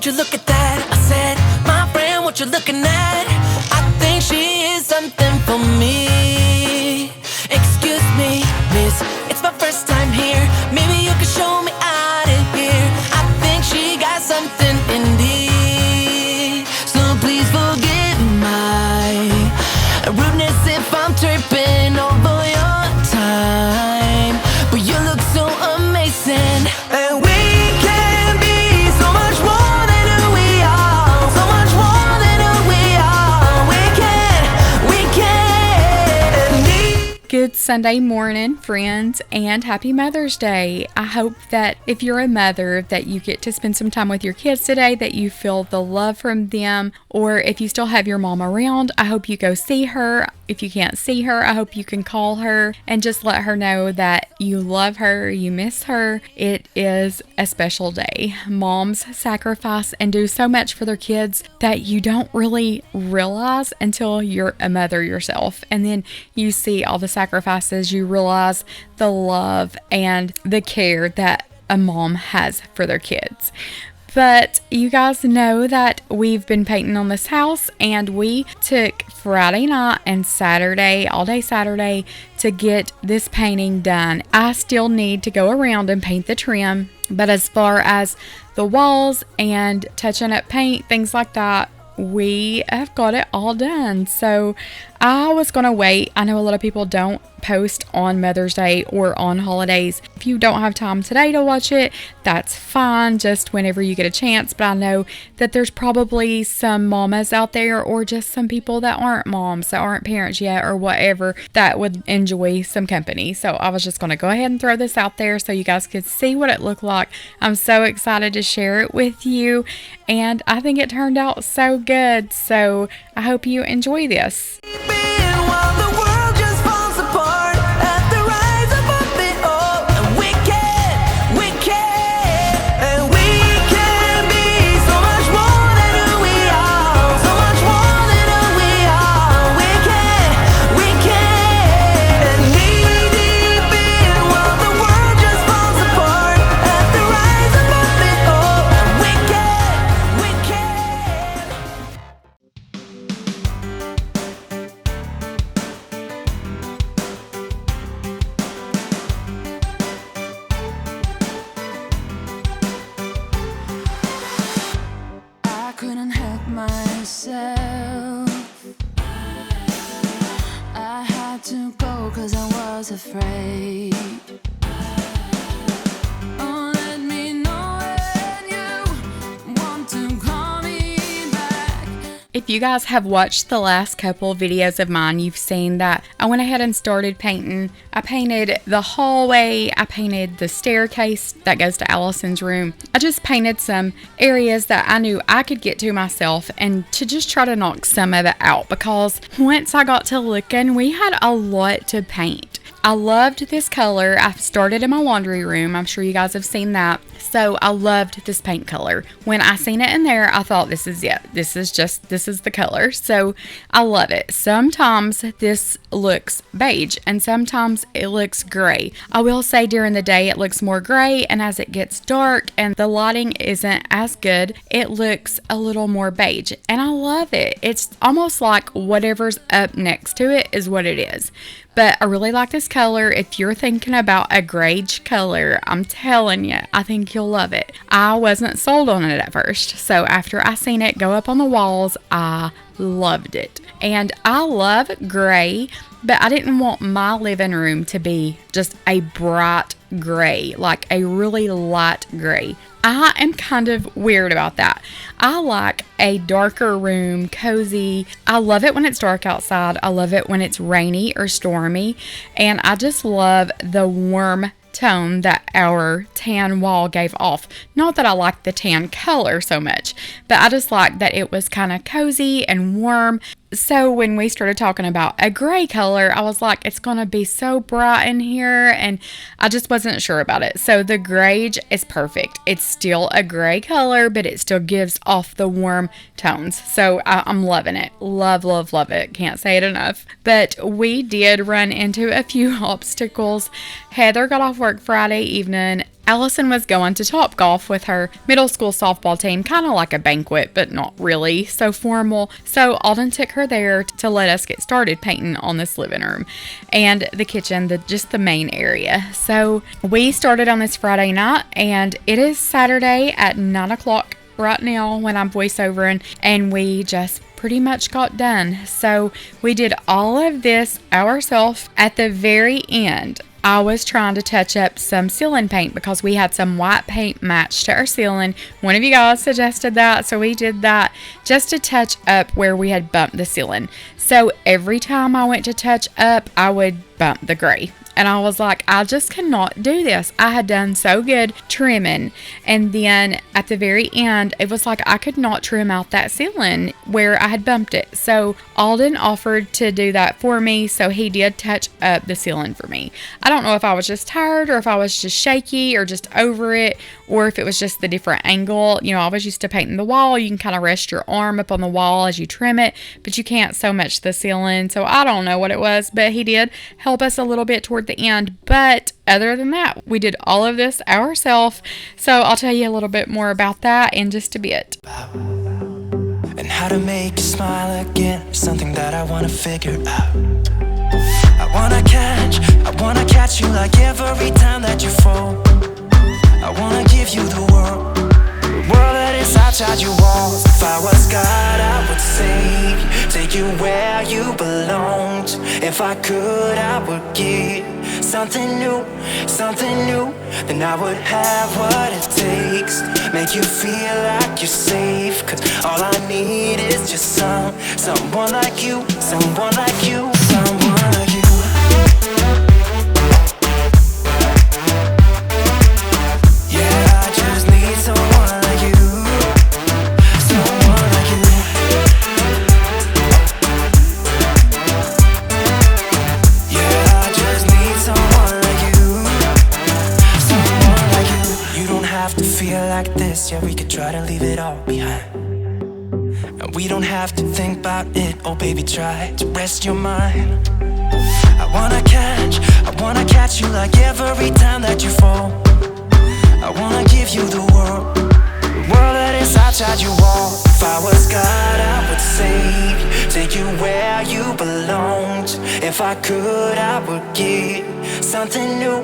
won't you look at that? I said, my friend, what you looking at? I think she is something for me. Excuse me, miss, it's my first time here. Maybe you can show me out of here. I think she got something indeed. So please forgive my rudeness if I'm tripping over your time. But you look so amazing, and we can be so much more than who we are. So much more than who we are. We can. Good Sunday morning, friends, and happy Mother's Day. I hope that if you're a mother that you get to spend some time with your kids today, that you feel the love from them, or if you still have your mom around, I hope you go see her. If you can't see her, I hope you can call her and just let her know that you love her, you miss her. It is a special day. Moms sacrifice and do so much for their kids that you don't really realize until you're a mother yourself. And then you see all the sacrifices, you realize the love and the care that a mom has for their kids. But you guys know that we've been painting on this house, and we took Friday night and Saturday, all day Saturday, to get this painting done. I still need to go around and paint the trim, but as far as the walls and touching up paint, things like that, we have got it all done. So I was going to wait. I know a lot of people don't post on Mother's Day or on holidays. If you don't have time today to watch it, that's fine, just whenever you get a chance. But I know that there's probably some mamas out there, or just some people that aren't moms, that aren't parents yet, or whatever, that would enjoy some company. So I was just going to go ahead and throw this out there so you guys could see what it looked like. I'm so excited to share it with you, and I think it turned out so good. So I hope you enjoy this. Couldn't help myself. I had to go 'cause I was afraid. Oh, let me know when you want to call me back. If you guys have watched the last couple videos of mine, you've seen that I went ahead and started painting. I painted the hallway, I painted the staircase that goes to Allison's room. I just painted some areas that I knew I could get to myself, and to just try to knock some of it out, because once I got to looking, we had a lot to paint. I loved this color. I started in my laundry room. I'm sure you guys have seen that. So I loved this paint color. When I seen it in there, I thought, this is it. This is the color. So I love it. Sometimes this looks beige and sometimes it looks gray. I will say during the day it looks more gray, and as it gets dark and the lighting isn't as good, it looks a little more beige. And I love it. It's almost like whatever's up next to it is what it is. But I really like this color. If you're thinking about a grayish color, I'm telling you, I think you'll love it. I wasn't sold on it at first. So after I seen it go up on the walls, I loved it. And I love gray, but I didn't want my living room to be just a bright gray, like a really light gray. I am kind of weird about that. I like a darker room, cozy. I love it when it's dark outside. I love it when it's rainy or stormy. And I just love the warm tone that our tan wall gave off. Not that I like the tan color so much, but I just liked that it was kind of cozy and warm. So when we started talking about a gray color, I was like, it's going to be so bright in here, and I just wasn't sure about it. So the grage is perfect. It's still a gray color, but it still gives off the warm tones. So I'm loving it. Love, love, love it. Can't say it enough. But we did run into a few obstacles. Heather got off work Friday evening Allison was going to Topgolf with her middle school softball team, kind of like a banquet, but not really so formal. So Alden took her there to let us get started painting on this living room and the kitchen, just the main area. So we started on this Friday night, and it is Saturday at 9 o'clock right now when I'm voiceovering, and we just pretty much got done. So we did all of this ourselves. At the very end, I was trying to touch up some ceiling paint because we had some white paint matched to our ceiling. One of you guys suggested that, so we did that just to touch up where we had bumped the ceiling. So every time I went to touch up, I would bump the gray. And I was like, I just cannot do this. I had done so good trimming. And then at the very end, it was like I could not trim out that ceiling where I had bumped it. So Alden offered to do that for me. So he did touch up the ceiling for me. I don't know if I was just tired or if I was just shaky or just over it, or if it was just the different angle. You know, I was used to painting the wall. You can kind of rest your arm up on the wall as you trim it, but you can't so much the ceiling. So I don't know what it was, but he did help us a little bit toward the end. But other than that, we did all of this ourselves. So I'll tell you a little bit more about that in just a bit. And how to make you smile again, something that I wanna figure out. I wanna catch you like every time that you fall. I wanna give you the world that is outside your walls. If I was God, I would save you, take you where you belonged. If I could, I would give something new. Then I would have what it takes, make you feel like you're safe. Cause all I need is just someone like you, someone like you, someone like you. Yeah, we could try to leave it all behind, and we don't have to think about it. Oh baby, try to rest your mind. I wanna catch you like every time that you fall. I wanna give you the world that is outside your wall. If I was God, I would save you, take you where you belonged. If I could, I would give something new.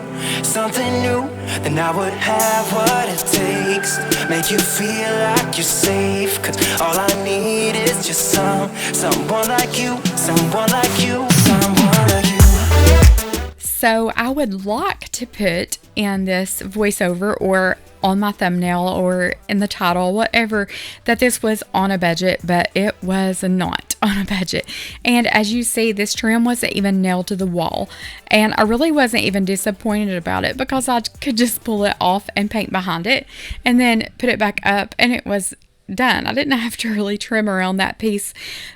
Then I would have what it takes, make you feel like you're safe. Cause all I need is just someone like you, someone like you, someone like you. So I would like to put in this voiceover or on my thumbnail or in the title, whatever, that this was on a budget, but it was not on a budget. And as you see, this trim wasn't even nailed to the wall, and I really wasn't even disappointed about it because I could just pull it off and paint behind it and then put it back up, and it was done. I didn't have to really trim around that piece,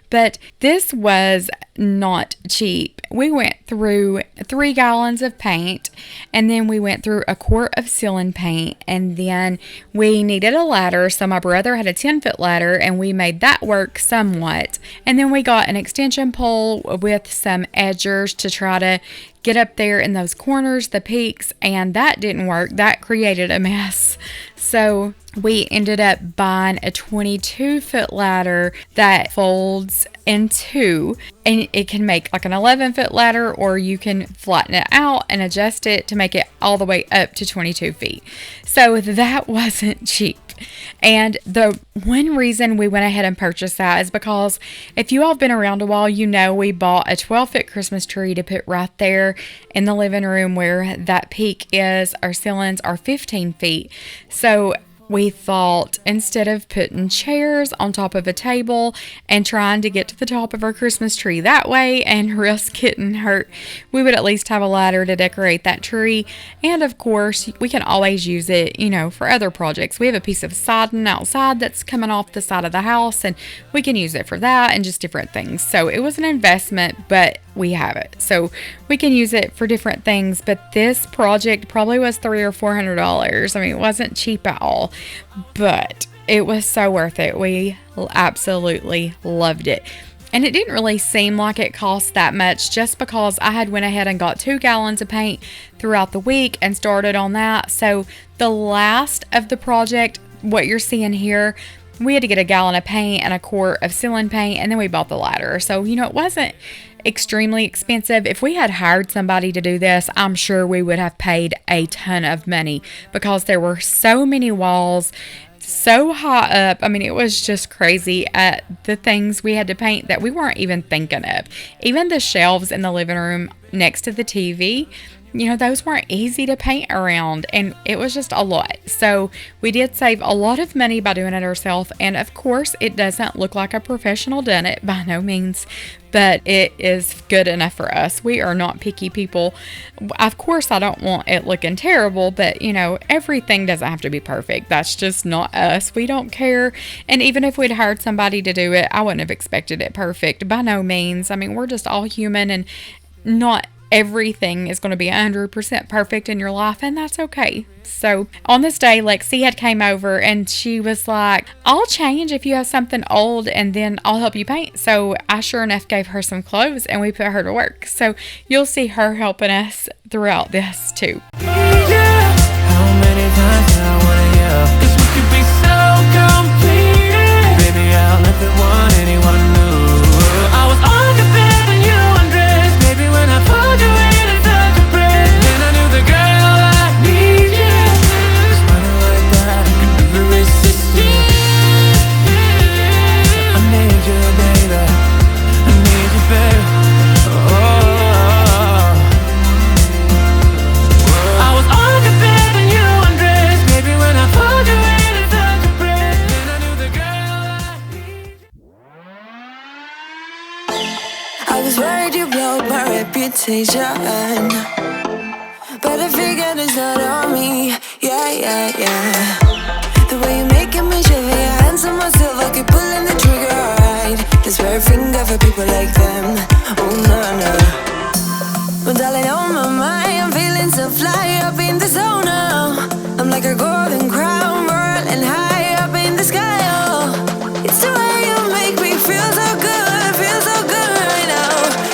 but this was not cheap. We went through 3 gallons of paint, and then we went through a quart of ceiling paint, and then we needed a ladder. So my brother had a 10-foot ladder, and we made that work somewhat. And then we got an extension pole with some edgers to try to get up there in those corners, the peaks, and that didn't work. That created a mess. So we ended up buying a 22-foot ladder that folds in 2, and it can make like an 11-foot ladder, or you can flatten it out and adjust it to make it all the way up to 22 feet. So that wasn't cheap. And the one reason we went ahead and purchased that is because if you all have been around a while, you know we bought a 12-foot Christmas tree to put right there in the living room where that peak is. Our ceilings are 15 feet. So we thought, instead of putting chairs on top of a table and trying to get to the top of our Christmas tree that way and risk getting hurt, we would at least have a ladder to decorate that tree. And of course, we can always use it, for other projects. We have a piece of siding outside that's coming off the side of the house, and we can use it for that and just different things. So it was an investment, but we have it. So we can use it for different things. But this project probably was $300 or $400. I mean, it wasn't cheap at all, but it was so worth it. We absolutely loved it. And it didn't really seem like it cost that much just because I had went ahead and got 2 gallons of paint throughout the week and started on that. So the last of the project, what you're seeing here, we had to get a gallon of paint and a quart of ceiling paint, and then we bought the ladder. So, it wasn't extremely expensive. If we had hired somebody to do this, I'm sure we would have paid a ton of money because there were so many walls so high up. I mean, it was just crazy at the things we had to paint that we weren't even thinking of. Even the shelves in the living room next to the TV, those weren't easy to paint around, and it was just a lot. So we did save a lot of money by doing it ourselves. And of course, it doesn't look like a professional done it by no means, but it is good enough for us. We are not picky people. Of course, I don't want it looking terrible, but everything doesn't have to be perfect. That's just not us. We don't care. And even if we'd hired somebody to do it, I wouldn't have expected it perfect by no means. I mean, we're just all human, and not everything is going to be 100% perfect in your life, and that's okay. So on this day, Lexi had came over and she was like, I'll change if you have something old, and then I'll help you paint. So I sure enough gave her some clothes and we put her to work. So you'll see her helping us throughout this too. How many times I wanna yell, 'cause we could be so complete. Baby, I'll never want anyone new. I was on the bed when you undressed. Baby, when I pulled you in and felt your breath, then I knew the girl I need you. Smiling like that, I could never resist you. I need you, baby. I need you, baby. I was on the bed when you undressed. Baby, when I pulled you in and felt your breath, then I knew the girl I need you. I was worried you broke my reputation, but I figured it's not on me. Yeah. The way you're making me shiver, your hands on myself, I keep pulling the trigger, alright. This very finger for people like them. Oh no. Well, darling, on my mind, I'm feeling so fly up in the zone now. I'm like a golden crown, whirling high up in the sky. Oh, it's the way you make me feel so good right now.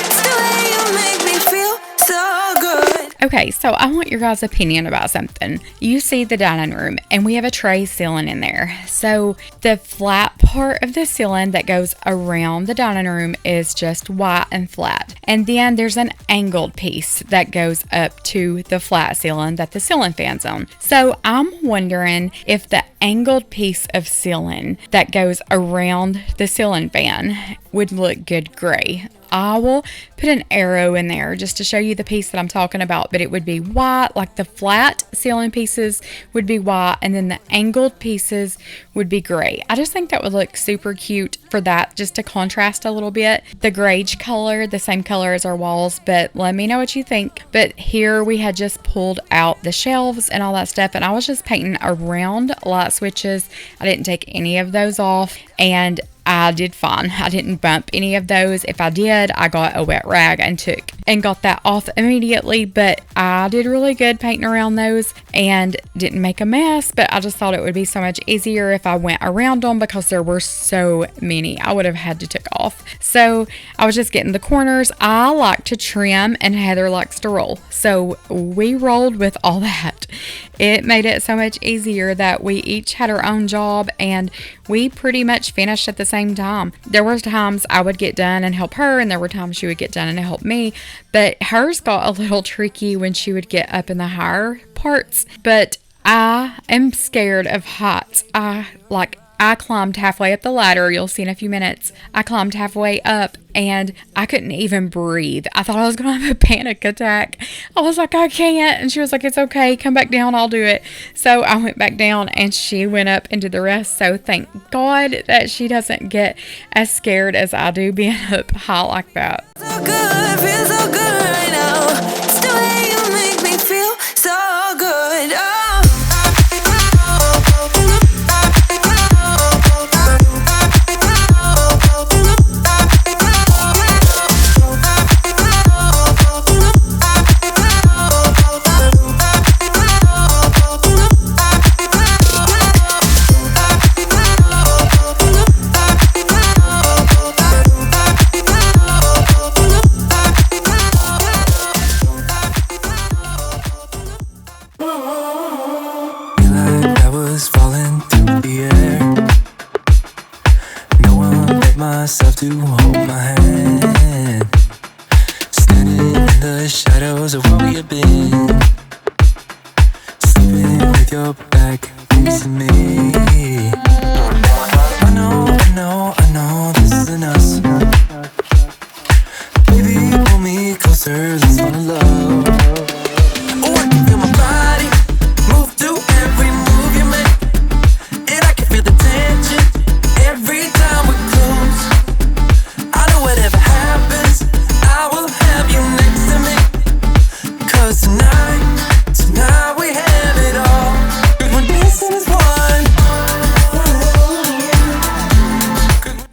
It's the way you make me feel so good. Okay, so I want your guys' opinion about something. You see the dining room, and we have a tray ceiling in there. So the flat part of the ceiling that goes around the dining room is just white and flat. And then there's an angled piece that goes up to the flat ceiling that the ceiling fan's on. So I'm wondering if the angled piece of ceiling that goes around the ceiling fan would look good gray. I will put an arrow in there just to show you the piece that I'm talking about, but it would be white, like the flat ceiling pieces would be white, and then the angled pieces would be gray. I just think that would look super cute for that, just to contrast a little bit. The grage color, the same color as our walls, but let me know what you think. But here we had just pulled out the shelves and all that stuff, and I was just painting around light switches. I didn't take any of those off, and I did fine. I didn't bump any of those. If I did, I got a wet rag and got that off immediately. But I did really good painting around those and didn't make a mess. But I just thought it would be so much easier if I went around them because there were so many I would have had to take off. So I was just getting the corners. I like to trim and Heather likes to roll. So we rolled with all that. It made it so much easier that we each had our own job and we pretty much finished at the same time. There were times I would get done and help her, and there were times she would get done and help me, but hers got a little tricky when she would get up in the higher parts. But I am scared of heights. I climbed halfway up the ladder. You'll see in a few minutes. I climbed halfway up and I couldn't even breathe. I thought I was going to have a panic attack. I was like, I can't. And she was like, it's okay. Come back down. I'll do it. So I went back down and she went up and did the rest. So thank God that she doesn't get as scared as I do being up high like that. So good, feel so good right now. It's the way you make me feel so good. Oh. Feel like I was falling through the air. No one but myself to hold my hand. Standing in the shadows of where we have been. Sleeping with your back facing me. I know this isn't us. Baby, pull me closer, let's fall in love. Oh, I can feel my body move to every move you make. And I can feel the tension every time we're close. I know whatever happens, I will have you next to me. 'Cause tonight we have it all. 'Cause we're dancing as one.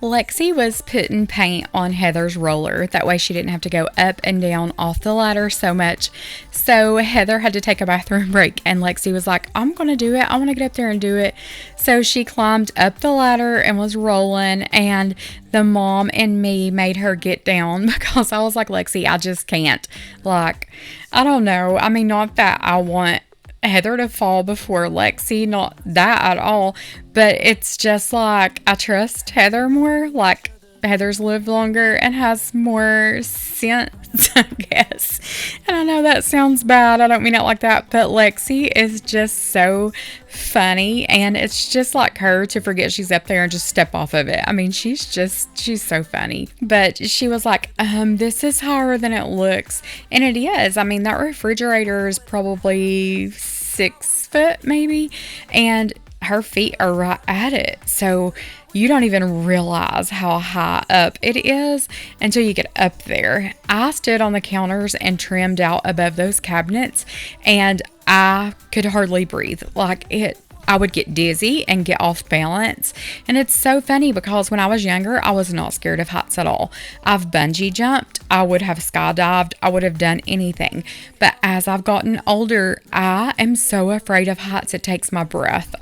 Lexi was putting paint on Heather's roller. That way she didn't have to go up and down off the ladder so much. So Heather had to take a bathroom break, and Lexi was like, I'm going to do it. I want to get up there and do it. So she climbed up the ladder and was rolling, and the mom and me made her get down because I was like, Lexi, I just can't. Like, I don't know. I mean, not that I want Heather to fall before Lexi, not that at all, but it's just like I trust Heather more. Like, Heather's lived longer and has more sense, I guess. And I know that sounds bad, I don't mean it like that, but Lexi is just so funny, and it's just like her to forget she's up there and just step off of it. I mean, she's so funny. But she was like, this is higher than it looks. And it is. I mean, that refrigerator is probably 6 foot maybe, and her feet are right at it. So you don't even realize how high up it is until you get up there. I stood on the counters and trimmed out above those cabinets, and I could hardly breathe. Like, I would get dizzy and get off balance. And it's so funny because when I was younger, I was not scared of heights at all. I've bungee jumped. I would have skydived. I would have done anything. But as I've gotten older, I am so afraid of heights, it takes my breath.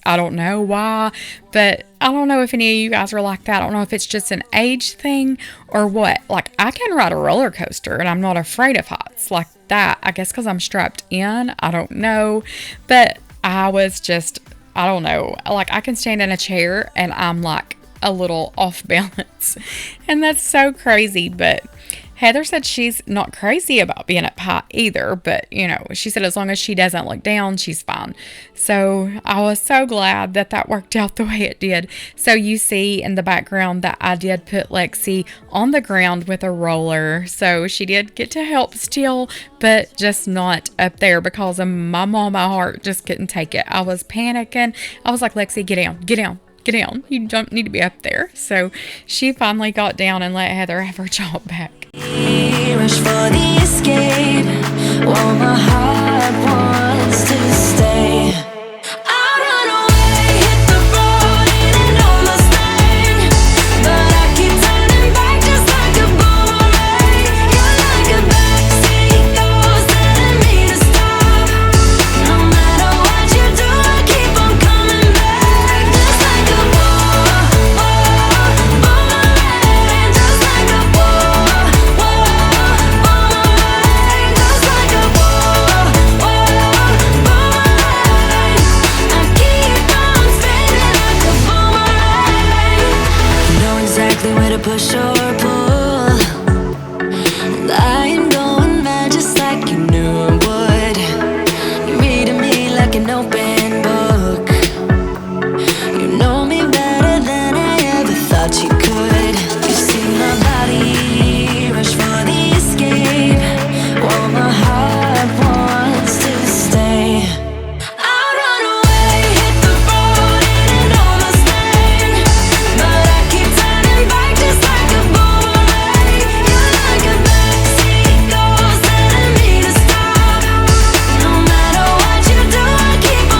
I don't know why, but I don't know if any of you guys are like that. I don't know if it's just an age thing or what. Like, I can ride a roller coaster and I'm not afraid of heights like that. I guess because I'm strapped in. I don't know. But I was just, I don't know. Like, I can stand in a chair and I'm like a little off balance. And that's so crazy. But Heather said she's not crazy about being up high either, but, you know, she said as long as she doesn't look down, she's fine. So I was so glad that worked out the way it did. So you see in the background that I did put Lexi on the ground with a roller. So she did get to help still, but just not up there because of my heart just couldn't take it. I was panicking. I was like, Lexi, get down, get down. Get down. You don't need to be up there. So she finally got down and let Heather have her job back. Rush for the escape while my heart wants to stay. I run away, hit the road, and almost there, but I keep turning back just like a boomerang. You're like a backseat ghost telling me to stop. No matter what you do, I keep on coming back, just like a boomerang, just like a boomerang, just like a boomerang. I keep on spinning like a boomerang. Know exactly where to push or pull, and I am going mad just like you knew I would. You're reading me like an open book. You know me better than I ever thought you could. You see my body rush for the escape while my heart wants to stay. I run away, hit the road, and almost there, but I keep turning back just like a boomerang. You're like a backseat ghost telling me to stop. No matter what you do, I keep on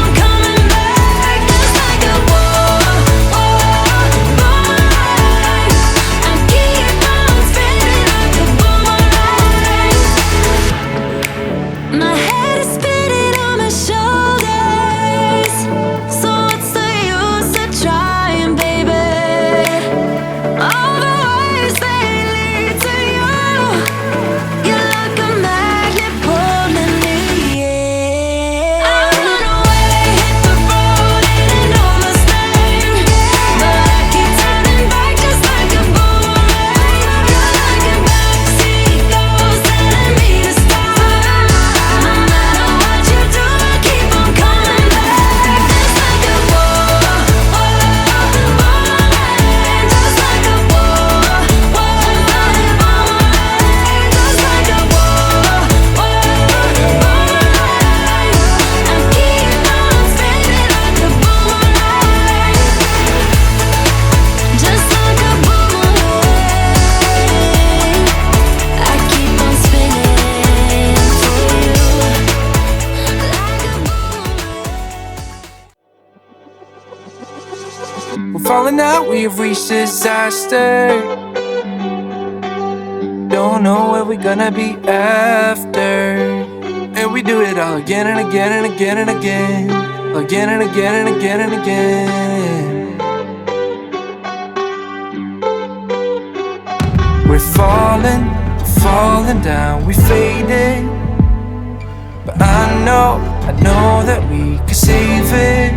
falling out, we have reached disaster. Don't know where we're gonna be after. And we do it all again and again and again and again. Again and again and again and again. We're falling down, we faded. But I know that we can save it.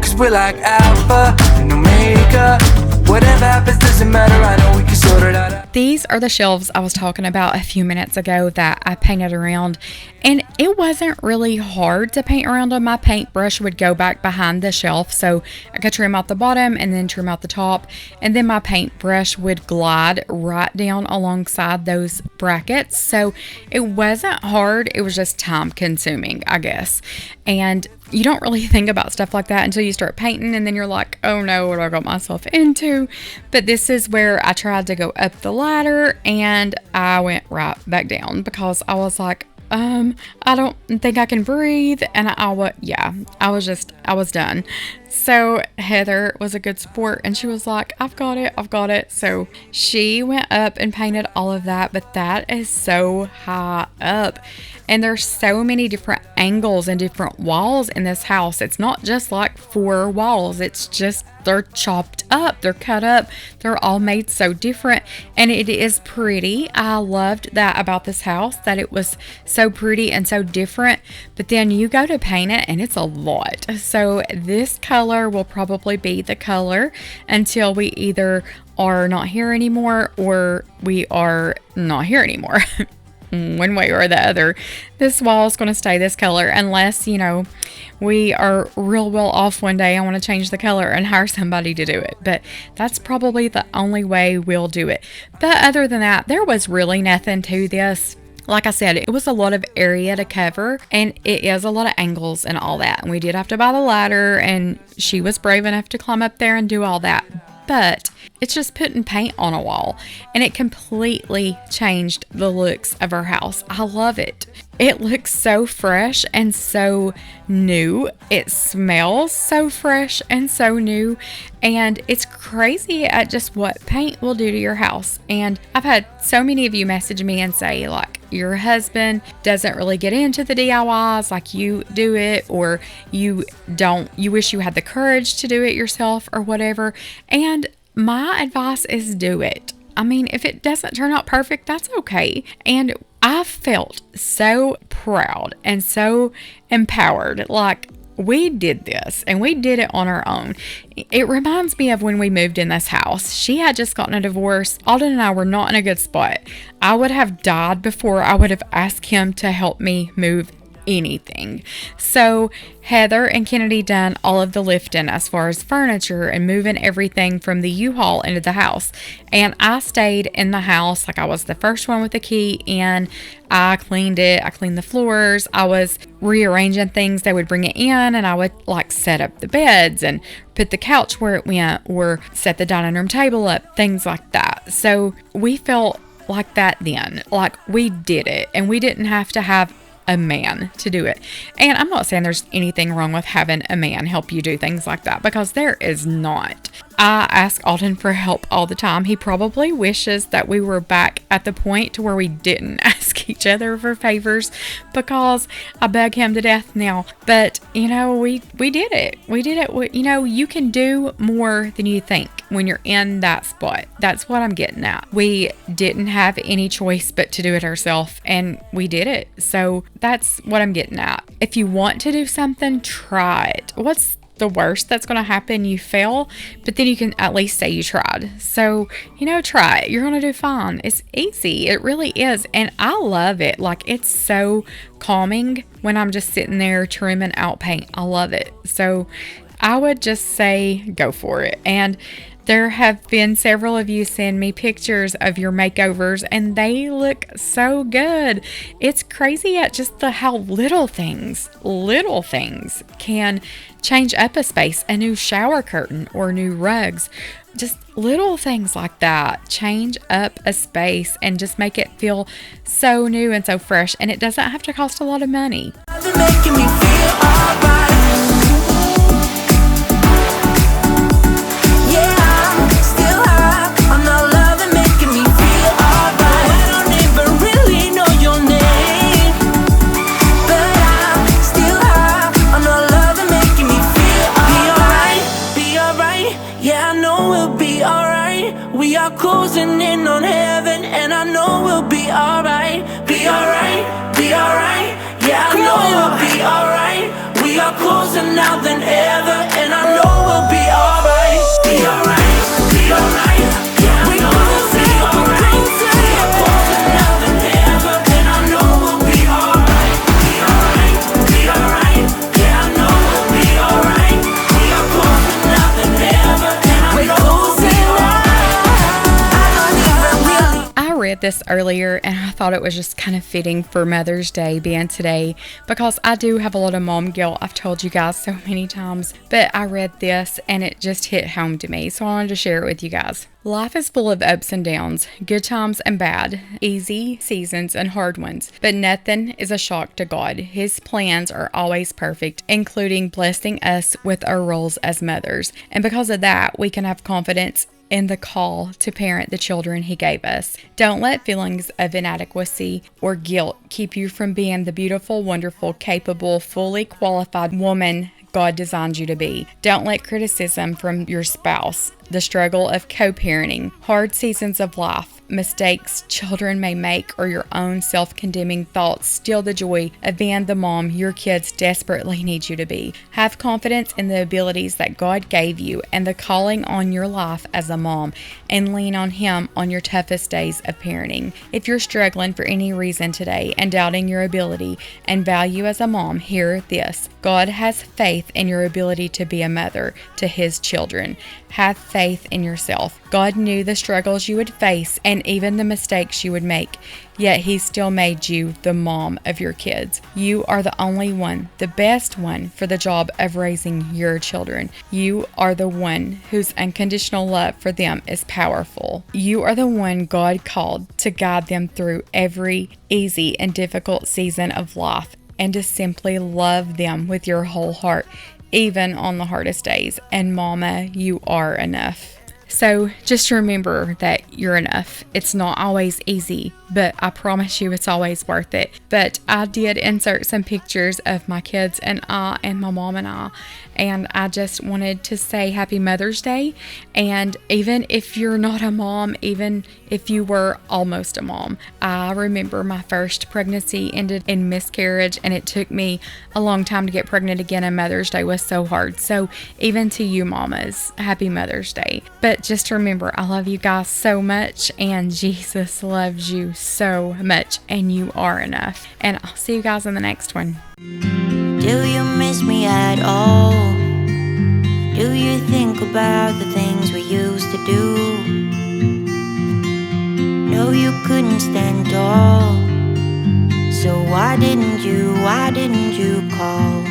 Cause we're like alpha and omega. Whatever happens doesn't matter, I know we can sort it out. These are the shelves I was talking about a few minutes ago that I painted around, and it wasn't really hard to paint around them. My paintbrush would go back behind the shelf, so I could trim out the bottom and then trim out the top, and then my paintbrush would glide right down alongside those brackets. So it wasn't hard, it was just time consuming, I guess. And you don't really think about stuff like that until you start painting, and then you're like, oh no, what I got myself into. But this is where I tried to go up the ladder and I went right back down because I was like, I don't think I can breathe. And I was done. So Heather was a good sport and she was like, I've got it. So she went up and painted all of that, but that is so high up. And there's so many different angles and different walls in this house. It's not just like 4 walls. It's just, they're chopped up, they're cut up, they're all made so different. And it is pretty. I loved that about this house, that it was so pretty and so different. But then you go to paint it and it's a lot. So this color will probably be the color until we either are not here anymore or we are not here anymore. One way or the other, this wall is going to stay this color unless, we are real well off one day. I want to change the color and hire somebody to do it. But that's probably the only way we'll do it. But other than that, there was really nothing to this. Like I said, it was a lot of area to cover and it is a lot of angles and all that. And we did have to buy the ladder and she was brave enough to climb up there and do all that. But it's just putting paint on a wall and it completely changed the looks of our house. I love it. It looks so fresh and so new. It smells so fresh and so new. And it's crazy at just what paint will do to your house. And I've had so many of you message me and say, like, your husband doesn't really get into the DIYs like you do it, or you wish you had the courage to do it yourself or whatever. And my advice is do it. I mean, if it doesn't turn out perfect, that's okay. And I felt so proud and so empowered. Like, we did this and we did it on our own. It reminds me of when we moved in this house. She had just gotten a divorce. Alden and I were not in a good spot. I would have died before I would have asked him to help me move anything. So Heather and Kennedy done all of the lifting as far as furniture and moving everything from the U-Haul into the house. And I stayed in the house, like I was the first one with the key in. I cleaned it. I cleaned the floors. I was rearranging things. They would bring it in and I would like set up the beds and put the couch where it went or set the dining room table up, things like that. So we felt like that then, like we did it and we didn't have to have a man to do it. And I'm not saying there's anything wrong with having a man help you do things like that, because there is not. I ask Alden for help all the time. He probably wishes that we were back at the point to where we didn't ask each other for favors, because I beg him to death now. But, we did it. We did it. You can do more than you think when you're in that spot. That's what I'm getting at. We didn't have any choice but to do it ourselves, and we did it. So that's what I'm getting at. If you want to do something, try it. What's the worst that's going to happen? You fail, but then you can at least say you tried. So, try it. You're going to do fine. It's easy. It really is. And I love it. Like, it's so calming when I'm just sitting there trimming out paint. I love it. So I would just say go for it. And there have been several of you send me pictures of your makeovers and they look so good. It's crazy at just how little things can change up a space. A new shower curtain or new rugs. Just little things like that change up a space and just make it feel so new and so fresh. And it doesn't have to cost a lot of money. Making me feel alright. Yeah. are closing in on heaven, and I know we'll be alright. Be alright, be alright. Yeah, I know we'll be alright. We are closer now than ever, and I know we'll be alright. Be alright, be alright. Yeah, I know we'll be alright. We are closer now than ever, and I know we'll be alright. Be alright, be alright. Yeah, I know we'll be alright. We are closer now than ever, and I know we'll be alright. I read this earlier and I thought it was just kind of fitting for Mother's Day being today because I do have a lot of mom guilt. I've told you guys so many times, but I read this and it just hit home to me, so I wanted to share it with you guys. Life is full of ups and downs, good times and bad, easy seasons and hard ones, but nothing is a shock to God. His plans are always perfect, including blessing us with our roles as mothers. And because of that, we can have confidence in the call to parent the children He gave us. Don't let feelings of inadequacy or guilt keep you from being the beautiful, wonderful, capable, fully qualified woman God designed you to be. Don't let criticism from your spouse, the struggle of co-parenting, hard seasons of life, mistakes children may make, or your own self-condemning thoughts steal the joy of being the mom your kids desperately need you to be. Have confidence in the abilities that God gave you and the calling on your life as a mom, and lean on Him on your toughest days of parenting. If you're struggling for any reason today and doubting your ability and value as a mom, hear this. God has faith in your ability to be a mother to His children. Have faith in yourself. God knew the struggles you would face and even the mistakes you would make, yet He still made you the mom of your kids. You are the only one, the best one for the job of raising your children. You are the one whose unconditional love for them is powerful. You are the one God called to guide them through every easy and difficult season of life, and to simply love them with your whole heart, even on the hardest days. And Mama, you are enough. So just remember that you're enough. It's not always easy, but I promise you it's always worth it. But I did insert some pictures of my kids and my mom and I just wanted to say Happy Mother's Day. And even if you're not a mom, even if you were almost a mom, I remember my first pregnancy ended in miscarriage, and it took me a long time to get pregnant again, and Mother's Day was so hard. So even to you mamas, Happy Mother's Day. But just remember, I love you guys so much, and Jesus loves you so much, and you are enough. And I'll see you guys in the next one. Do you miss me at all? Do you think about the things we used to do? No, you couldn't stand tall, so why didn't you call?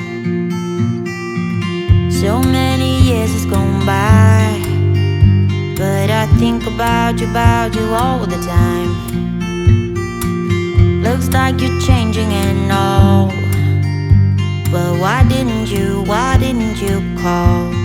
So many years has gone by, but I think about you all the time. Looks like you're changing and all, but why didn't you call?